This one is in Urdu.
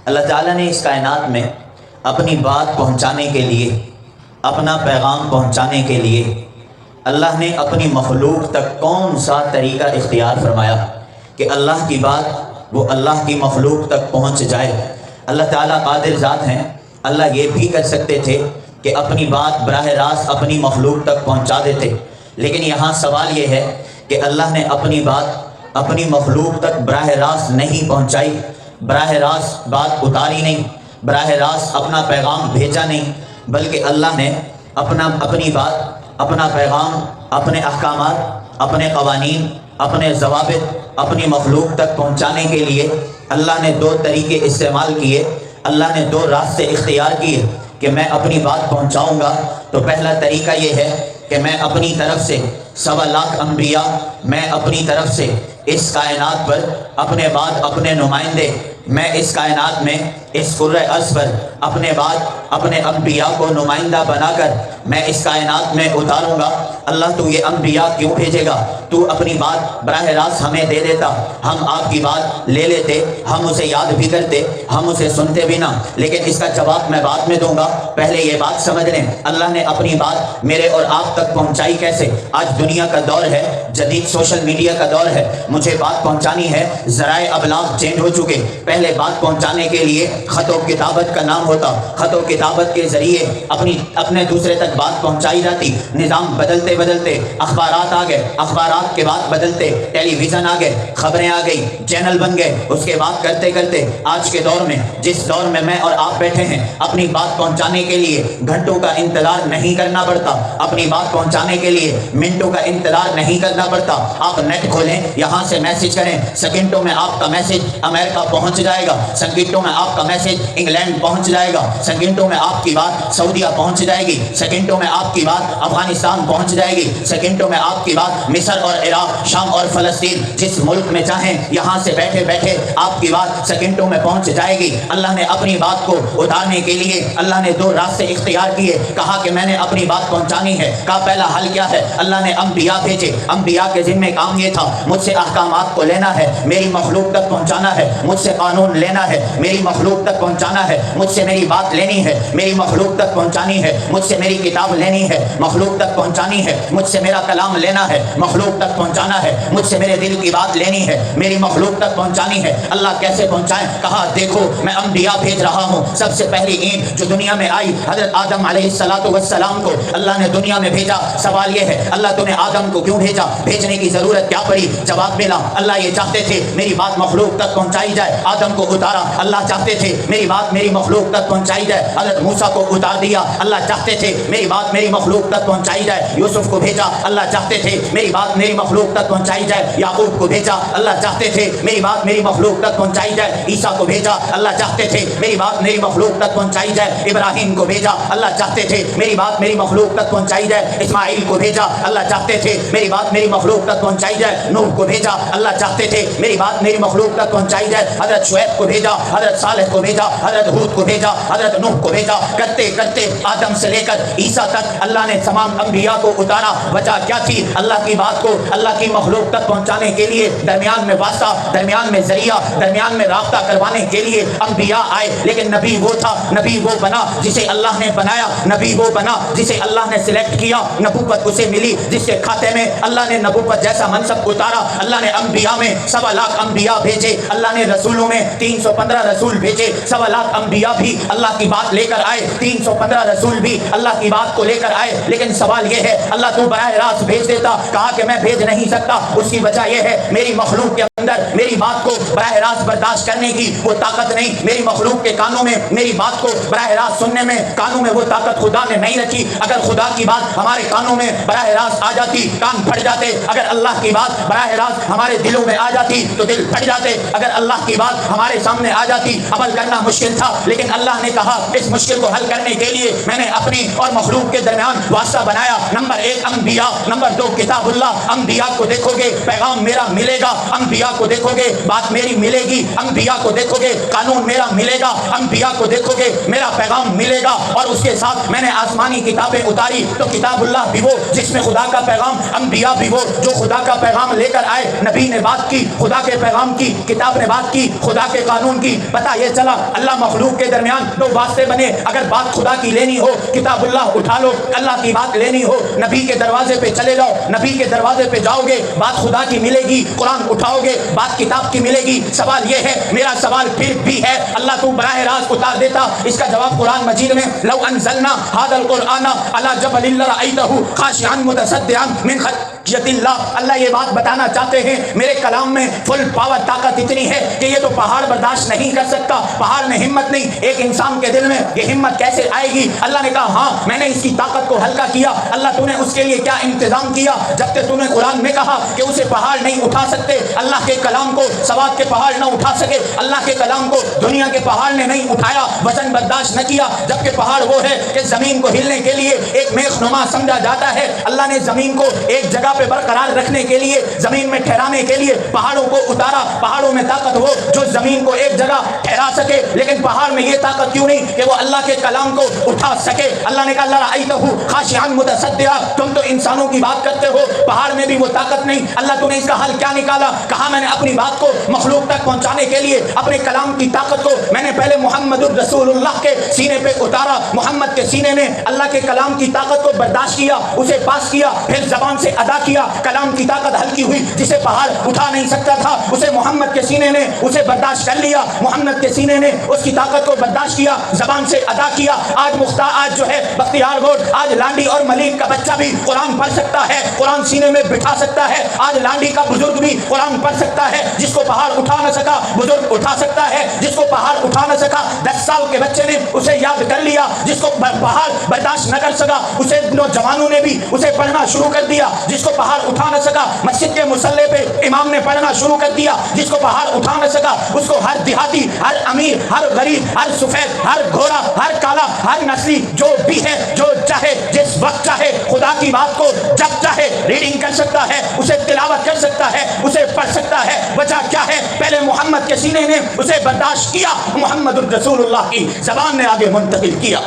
اللہ تعالیٰ نے اس کائنات میں اپنی بات پہنچانے کے لیے، اپنا پیغام پہنچانے کے لیے اللہ نے اپنی مخلوق تک کون سا طریقہ اختیار فرمایا کہ اللہ کی بات وہ اللہ کی مخلوق تک پہنچ جائے۔ اللہ تعالیٰ قادر ذات ہیں، اللہ یہ بھی کر سکتے تھے کہ اپنی بات براہ راست اپنی مخلوق تک پہنچا دیتے، لیکن یہاں سوال یہ ہے کہ اللہ نے اپنی بات اپنی مخلوق تک براہ راست نہیں پہنچائی، براہ راست بات اتاری نہیں، براہ راست اپنا پیغام بھیجا نہیں، بلکہ اللہ نے اپنی بات، اپنا پیغام، اپنے احکامات، اپنے قوانین، اپنے ضوابط اپنی مخلوق تک پہنچانے کے لیے اللہ نے دو طریقے استعمال کیے، اللہ نے دو راستے اختیار کیے کہ میں اپنی بات پہنچاؤں گا۔ تو پہلا طریقہ یہ ہے کہ میں اپنی طرف سے 1.25 لاکھ انبیاء، میں اپنی طرف سے اس کائنات پر اپنے بعد اپنے نمائندے، میں اس کائنات میں اس کرۂ ارض پر اپنے بعد اپنے انبیاء کو نمائندہ بنا کر میں اس کائنات میں اتاروں گا۔ اللہ تو یہ انبیاء کیوں بھیجے گا؟ تو اپنی بات براہ راست ہمیں دے دیتا، ہم آپ کی بات لے لیتے، ہم اسے یاد بھی کرتے، ہم اسے سنتے بھی نہ، لیکن اس کا جواب میں بعد میں دوں گا۔ پہلے یہ بات سمجھ لیں، اللہ نے اپنی بات میرے اور آپ تک پہنچائی کیسے؟ آج دنیا کا دور ہے، جدید سوشل میڈیا کا دور ہے، مجھے بات پہنچانی ہے، ذرائع ابلاغ چینج ہو چکے۔ پہلے بات پہنچانے کے لیے خط و کتابت کا نام ہوتا، خط و کتابت کے ذریعے اپنے دوسرے تک بات پہنچائی جاتی۔ نظام بدلتے بدلتے اخبارات آ گئے، اخبارات کے بعد بدلتے ٹیلی ویژن آ گئے، خبریں آ گئی، چینل بن گئے، اس کے بعد کرتے کرتے آج کے دور میں، جس دور میں میں اور آپ بیٹھے ہیں، اپنی بات پہنچانے کے لیے گھنٹوں کا انتظار نہیں کرنا پڑتا، اپنی بات پہنچانے کے لیے منٹوں کا انتظار نہیں کرنا پڑتا۔ آپ نیٹ کھولیں، یہاں سے میسج کریں، سیکنڈوں میں آپ کا میسج امریکہ پہنچ جائے گا، سیکنڈوں میں آپ کا میسج انگلینڈ پہنچ جائے گا، سیکنڈوں میں آپ کی بات سعودیہ پہنچ جائے گی، سیکنڈوں میں آپ کی بات افغانستان پہنچ جائے گی، سیکنڈوں میں آپ کی بات مصر اور عراق، شام اور فلسطین، جس ملک میں چاہیں یہاں سے بیٹھے بیٹھے آپ کی بات سیکنڈوں میں پہنچ جائے گی۔ اللہ نے اپنی بات کو اتارنے کے لیے اللہ نے دو راستے اختیار کیے، کہا کہ میں نے اپنی بات پہنچانی ہے۔ کا پہلا حل کیا ہے؟ اللہ نے انبیاء بھیجے، انبیاء کے ذمہ کام یہ تھا، مجھ سے احکامات کو لینا ہے، میری مخلوق تک پہنچانا ہے، مجھ سے قانون لینا ہے، میری مخلوق تک پہنچانا ہے، مجھ سے میری بات لینی ہے، میری مخلوق تک پہنچانی ہے، مجھ سے میری کتاب لینی ہے، مخلوق تک پہنچانی ہے، مجھ سے میرا کلام لینا ہے، مخلوق تک پہنچانا ہے، مجھ سے میرے دل کی بات لینی ہے، میری مخلوق تک پہنچانی ہے۔ اللہ کیسے پہنچائیں؟ کہا دیکھو میں انبیاء بھیج رہا ہوں۔ سب سے پہلی اینٹ جو دنیا میں آئی حضرت آدم علیہ السلام کو اللہ نے دنیا میں بھیجا۔ سوال یہ ہے اللہ تو نے آدم کو کیوں بھیجا؟ بھیجنے کی ضرورت کیا پڑی؟ جواب ملا، اللہ یہ چاہتے تھے میری بات مخلوق تک پہنچائی جائے، آدم کو اتارا۔ اللہ چاہتے تھے میری بات میری مخلوق تک پہنچائی جائے، حضرت موسیٰ کو اتار دیا۔ اللہ چاہتے تھے میری بات میری مخلوق تک پہنچائی جائے، یوسف کو بھیجا۔ اللہ چاہتے تھے میری بات میری مخلوق تک پہنچائی جائے، یعقوب کو بھیجا۔ اللہ چاہتے تھے میری بات میری مخلوق تک پہنچائی جائے، عیسیٰ کو بھیجا۔ اللہ چاہتے تھے میری بات میری مخلوق تک پہنچائی جائے، ابراہیم کو بھیجا۔ اللہ چاہتے تھے میری بات میری مخلوق تک پہنچائی جائے، اسماعیل کو بھیجا۔ اللہ چاہتے تھے میری بات میری مخلوق تک پہنچائی جائے، نوح کو بھیجا۔ اللہ چاہتے تھے میری بات میری مخلوق تک پہنچائی جائے، حضرت شعیب کو بھیجا، حضرت صالح کو بھیجا، حضرت ہود کو بھیجا، حضرت نوح کو بھیجا۔ کرتے کرتے آدم سے لے کر عیسیٰ تک اللہ نے تمام انبیاء کو اتارا۔ وجہ کیا تھی؟ اللہ کی بات کو اللہ کی مخلوق تک پہنچانے کے لیے درمیان میں واسطہ، درمیان میں ذریعہ، درمیان میں رابطہ کروانے کے لیے انبیاء آئے، لیکن نبی وہ تھا، نبی وہ بنا جسے اللہ نے بنایا، نبی وہ بنا جسے اللہ نے سلیکٹ کیا، نبوت اسے ملی جس کے کھاتے میں اللہ نے نبوت جیسا منصب اتارا۔ اللہ نے انبیاء میں 1.25 لاکھ انبیاء بھیجے، اللہ نے رسولوں میں 315 رسول بھیجے۔ 1.25 لاکھ انبیاء بھی اللہ کی بات لے کر آئے، 315 رسول بھی اللہ کی بات کو لے کر آئے، لیکن سوال یہ ہے اللہ تو براہ راست بھیج دیتا، کہا کہ میں بھیج نہیں سکتا۔ اس کی وجہ یہ ہے میری مخلوق کے اندر میری بات کو براہ راست برداشت کرنے کی وہ طاقت نہیں، میری مخلوق کے کانوں میں میری بات کو براہ راست سننے میں کانوں میں وہ طاقت خدا نے نہیں رکھی۔ اگر خدا کی بات ہمارے کانوں میں براہ راست آ جاتی کان پھٹ جاتے، اگر اللہ کی بات براہ راست ہمارے دلوں میں آ جاتی تو دل پھٹ جاتے، اگر اللہ کی بات ہمارے سامنے آ جاتی عمل کرنا مشکل تھا، لیکن اللہ نے کہا اس مشکل کو حل کرنے کے لیے میں نے اپنی اور مخلوق کے درمیان واسطہ بنایا۔ نمبر 1 انبیاء، نمبر 2 کتاب اللہ۔ انبیاء کو دیکھو گے پیغام میرا ملے گا، انبیاء کو دیکھو گے بات میری ملے گی، انبیاء کو دیکھو گے قانون میرا ملے گا، انبیاء کو دیکھو گے میرا پیغام ملے گا۔ اور اس کے ساتھ میں نے آسمانی کتابیں اتاری، تو کتاب اللہ بھی وہ جس میں خدا کا پیغام، انبیاء بھی وہ جو خدا کا پیغام لے کر آئے۔ نبی نے بات کی، خدا کے پیغام کی، کتاب نے بات کی، خدا خدا کے قانون کی پتہ یہ چلا اللہ مخلوق کے درمیان دو واسطے بنے. اگر بات خدا کی لینی ہو کتاب اللہ اٹھا لو, اللہ کی بات لینی ہو نبی کے دروازے پہ چلے جاؤ, نبی کے دروازے پہ جاؤ گے بات خدا کی ملے گی, قرآن اٹھاؤ گے بات کتاب کی ملے گی. سوال یہ ہے, میرا سوال پھر بھی ہے, اللہ تو براہ راست اتار دیتا. اس کا جواب قرآن مجید میں لو انزلنا هذا القرآن على جبل لرأيته خاشعا متصدعا من خشیت اللہ. اللہ یہ بات بتانا چاہتے ہیں میرے کلام میں فل پاور طاقت اتنی ہے کہ یہ تو پہاڑ برداشت نہیں کر سکتا, پہاڑ میں ہمت نہیں. ایک انسان کے دل میں یہ ہمت کیسے آئے گی؟ اللہ نے کہا ہاں میں نے اس کی طاقت کو ہلکا کیا. اللہ تو نے اس کے لیے کیا انتظام کیا؟ جب کہ تو نے قرآن میں کہا کہ اسے پہاڑ نہیں اٹھا سکتے, اللہ کے کلام کو سوات کے پہاڑ نہ اٹھا سکے, اللہ کے کلام کو دنیا کے پہاڑ نے نہیں اٹھایا, وزن برداشت نہ کیا. جبکہ پہاڑ وہ ہے کہ زمین کو ہلنے کے لیے ایک میخ نما سمجھا جاتا ہے. اللہ نے زمین کو ایک جگہ پہ برقرار رکھنے کے لیے, زمین میں ٹھہرانے کے لیے پہاڑوں کو اتارا. پہاڑوں میں طاقت ہو جو زمین کو ایک جگہ ٹھہرا سکے, لیکن پہاڑ میں یہ طاقت کیوں نہیں کہ وہ اللہ کے کلام کو اٹھا سکے؟ اللہ نے کہا لرأیتہ خاشعا متصدعا. تم تو انسانوں کی بات کرتے ہو, پہاڑ میں بھی وہ طاقت نہیں. اللہ تو نے اس کا حل کیا نکالا؟ کہا میں نے اپنی بات کو مخلوق تک پہنچانے کے لیے اپنے کلام کی طاقت کو میں نے پہلے محمد الرسول اللہ کے سینے پہ اتارا. محمد کے سینے نے اللہ کے کلام کی طاقت کو برداشت کیا, اسے پاس کیا, پھر زبان سے ادا کیا. کلام کی طاقت ہلکی ہوئی, جسے پہاڑ اٹھا نہیں سکتا تھا اسے محمد کے سینے نے اسے برداشت کر لیا. محمد کے سینے نے اس کی طاقت کو برداشت کیا, زبان سے ادا کیا. آج جو ہے بختیار گوٹ, آج لانڈی اور ملک کا بچہ بھی قرآن پڑھ سکتا ہے, قرآن سینے میں بٹھا سکتا ہے. آج لانڈی کا بزرگ بھی قرآن پڑھ سکتا ہے. جس کو پہاڑ اٹھا نہ سکا بزرگ اٹھا سکتا ہے, جس کو پہاڑ اٹھا نہ سکا 10 سال کے بچے نے اسے یاد کر لیا, جس کو پہاڑ برداشت نہ کر سکا اسے نوجوانوں نے بھی اسے پڑھنا شروع کر دیا. جس کو پہاڑ اٹھا نہ سکا مسجد کے مصلی پہ امام نے پڑھنا شروع کر دیا. جس کو پہاڑ اٹھا نہ سکا اس کو ہر دیہاتی, ہر امیر, ہر غریب, ہر سفید, ہر گھوڑا, ہر کالا, ہر نسلی جو بھی ہے, جو چاہے جس وقت چاہے خدا کی بات کو جب چاہے ریڈنگ کر سکتا ہے, اسے تلاوت کر سکتا ہے, اسے پڑھ سکتا ہے. وجہ کیا ہے؟ پہلے محمد کے سینے نے اسے برداشت کیا, محمد الرسول اللہ کی زبان نے آگے منتقل کیا.